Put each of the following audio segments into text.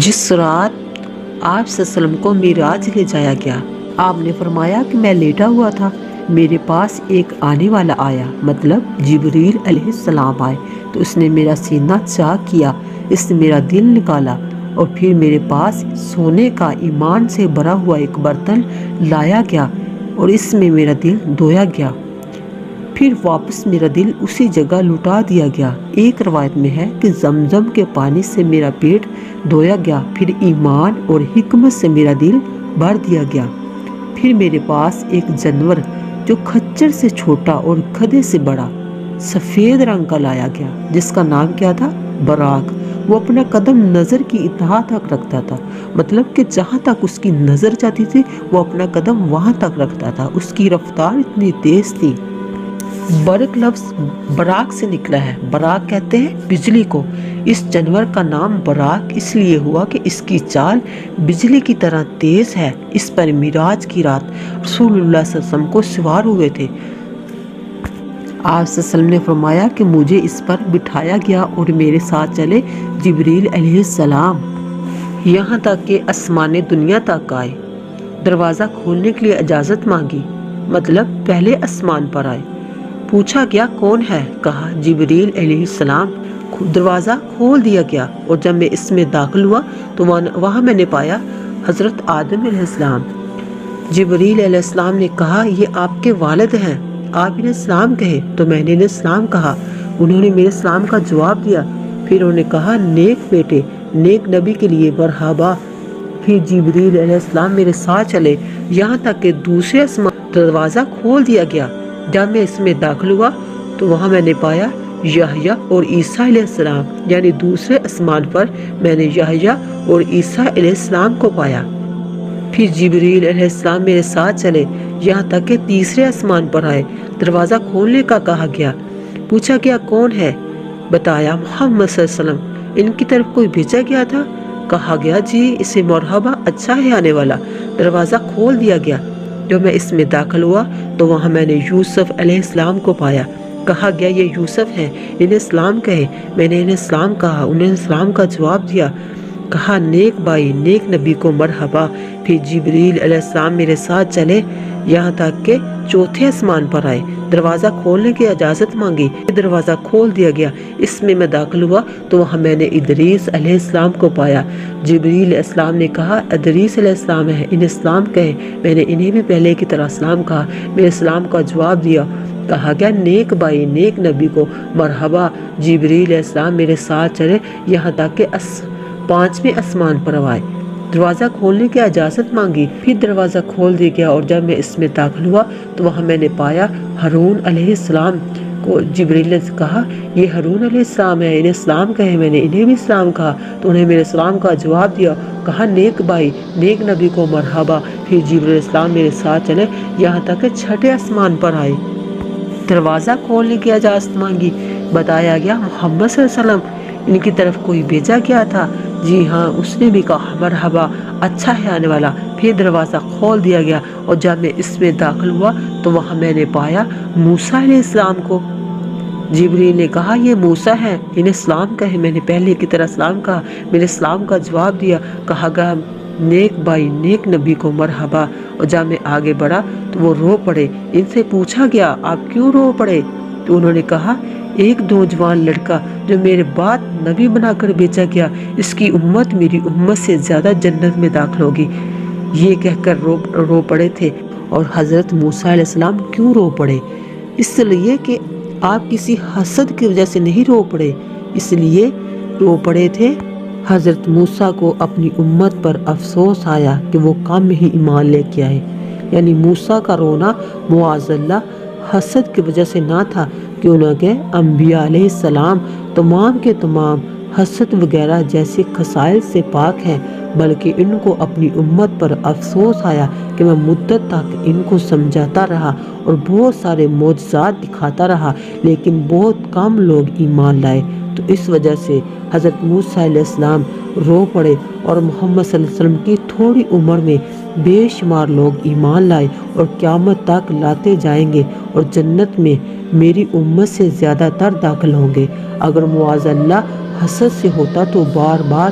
جس رات آپ صلی اللہ علیہ وسلم کو معراج لے جایا گیا، آپ نے فرمایا کہ میں لیٹا ہوا تھا، میرے پاس ایک آنے والا آیا، مطلب جبریل علیہ السلام آئے، تو اس نے میرا سینہ چاک کیا، اس نے میرا دل نکالا، اور پھر میرے پاس سونے کا ایمان سے بھرا ہوا ایک برتن لایا گیا اور اس میں میرا دل دھویا گیا، پھر واپس میرا دل اسی جگہ لوٹا دیا گیا۔ ایک روایت میں ہے کہ زمزم کے پانی سے میرا پیٹ دھویا گیا، پھر ایمان اور حکمت سے میرا دل بھر دیا گیا۔ پھر میرے پاس ایک جانور جو خچر سے چھوٹا اور گدھے سے بڑا سفید رنگ کا لایا گیا، جس کا نام کیا تھا؟ براق۔ وہ اپنا قدم نظر کی انتہا تک رکھتا تھا، مطلب کہ جہاں تک اس کی نظر جاتی تھی وہ اپنا قدم وہاں تک رکھتا تھا، اس کی رفتار اتنی تیز تھی۔ برق لفظ براق سے نکلا ہے، براق کہتے ہیں بجلی کو۔ اس جانور کا نام براق اس لیے ہوا کہ اس کی چال بجلی کی طرح تیز ہے۔ اس پر معراج کی رات رسول اللہ صلی اللہ علیہ وسلم کو سوار ہوئے تھے۔ آپ صلی اللہ علیہ وسلم نے فرمایا کہ مجھے اس پر بٹھایا گیا اور میرے ساتھ چلے جبریل علیہ السلام، یہاں تک کہ آسمان دنیا تک آئے۔ دروازہ کھولنے کے لیے اجازت مانگی، مطلب پہلے آسمان پر آئے۔ پوچھا گیا کون ہے؟ کہا جبریل علیہ السلام۔ دروازہ کھول دیا گیا اور جب میں اس میں داخل ہوا تو وہاں میں نے پایا حضرت آدم علیہ السلام۔ جبریل علیہ السلام نے کہا یہ آپ کے والد ہیں، آپ انہیں سلام کہے، تو میں نے انہیں سلام کہا، انہوں نے میرے سلام کا جواب دیا، پھر انہوں نے کہا نیک بیٹے، نیک نبی کے لیے مرحبا۔ پھر جبریل علیہ السلام میرے ساتھ چلے یہاں تک کہ دوسرے آسمان دروازہ کھول دیا گیا۔ جب میں اس میں داخل ہوا تو وہاں میں نے پایا یحییٰ اور عیسیٰ علیہ السلام، یعنی دوسرے آسمان پر میں نے یحییٰ اور عیسیٰ علیہ السلام کو پایا۔ پھر جبریل علیہ السلام میرے ساتھ چلے یہاں تک کہ تیسرے آسمان پر آئے، دروازہ کھولنے کا کہا گیا۔ پوچھا گیا کون ہے؟ بتایا محمد صلی اللہ علیہ وسلم، ان کی طرف کوئی بھیجا گیا تھا؟ کہا گیا جی اسے مرحبا، اچھا ہے آنے والا۔ دروازہ کھول دیا گیا۔ جب میں اس میں داخل ہوا تو وہاں میں نے یوسف علیہ السلام کو پایا۔ کہا گیا یہ یوسف ہیں، انہیں سلام کہے، میں نے انہیں سلام کہا، انہوں نے سلام کا جواب دیا۔ کہا نیک بھائی، نیک نبی کو مرحبا۔ پھر جبریل علیہ السلام میرے ساتھ چلے یہاں تک کہ چوتھے آسمان پر آئے، دروازہ کھولنے کی اجازت مانگی، دروازہ کھول دیا گیا۔ اس میں میں داخل ہوا تو وہاں میں نے ادریس علیہ السلام کو پایا۔ جبریل علیہ السلام نے کہا ادریس علیہ السلام ہے، انہیں سلام کہے، میں نے انہیں بھی پہلے کی طرح سلام کہا، میرے سلام کا جواب دیا۔ کہا گیا نیک بھائی، نیک نبی کو مرحبا۔ جبریل علیہ السلام میرے ساتھ چلے یہاں تک کہ پانچویں آسمان پر آئے، دروازہ کھولنے کی اجازت مانگی، پھر دروازہ کھول دیا گیا اور جب میں اس میں داخل ہوا تو وہاں میں نے پایا ہارون علیہ السلام کو۔ جبریل نے کہا یہ ہارون علیہ السلام ہے، انہیں سلام کہے، میں نے انہیں بھی سلام کہا، تو انہیں میرے سلام کا جواب دیا۔ کہا نیک بھائی، نیک نبی کو مرحبا۔ پھر جبریل علیہ السلام میرے ساتھ چلے یہاں تک کہ چھٹے آسمان پر آئے، دروازہ کھولنے کی اجازت مانگی۔ بتایا گیا محمد صلی اللہ علیہ وسلم، ان کی طرف کوئی بھیجا گیا تھا؟ جی ہاں، اس نے بھی کہا مرحبا، اچھا ہے آنے والا۔ پھر دروازہ کھول دیا گیا اور جب میں اس میں داخل ہوا تو وہاں میں نے پایا موسیٰ علیہ السلام کو۔ جبریل نے کہا یہ موسیٰ ہیں، انہیں سلام کہے، میں نے پہلے کی طرح سلام کہا، میرے سلام کا جواب دیا۔ کہا گیا نیک بھائی، نیک نبی کو مرحبا۔ اور جب میں آگے بڑھا تو وہ رو پڑے۔ ان سے پوچھا گیا آپ کیوں رو پڑے؟ تو انہوں نے کہا ایک نوجوان لڑکا جو میرے بعد نبی بنا کر بھیجا گیا، اس کی امت میری امت سے زیادہ جنت میں داخل ہوگی، یہ کہہ کر رو پڑے تھے۔ اور حضرت موسیٰ علیہ السلام کیوں رو پڑے؟ اس لیے کہ آپ کسی حسد کی وجہ سے نہیں رو پڑے، اس لیے رو پڑے تھے حضرت موسیٰ کو اپنی امت پر افسوس آیا کہ وہ کم ہی ایمان لے کے آئے۔ یعنی موسیٰ کا رونا معاذ اللہ حسد کی وجہ سے نہ تھا، کیونکہ انبیاء علیہ السلام تمام کے تمام حسد وغیرہ جیسے خصائل سے پاک ہیں، بلکہ ان کو اپنی امت پر افسوس آیا کہ میں مدت تک ان کو سمجھاتا رہا اور بہت سارے معجزات دکھاتا رہا، لیکن بہت کم لوگ ایمان لائے، تو اس وجہ سے حضرت موسیٰ علیہ السلام رو پڑے اور محمد صلی اللہ علیہ وسلم کی تھوڑی عمر میں بے شمار لوگ ایمان لائے اور قیامت تک لاتے جائیں گے اور جنت میں میری امت سے زیادہ تر داخل ہوں گے۔ اگر معاذ اللہ حسد سے ہوتا تو بار بار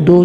2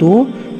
2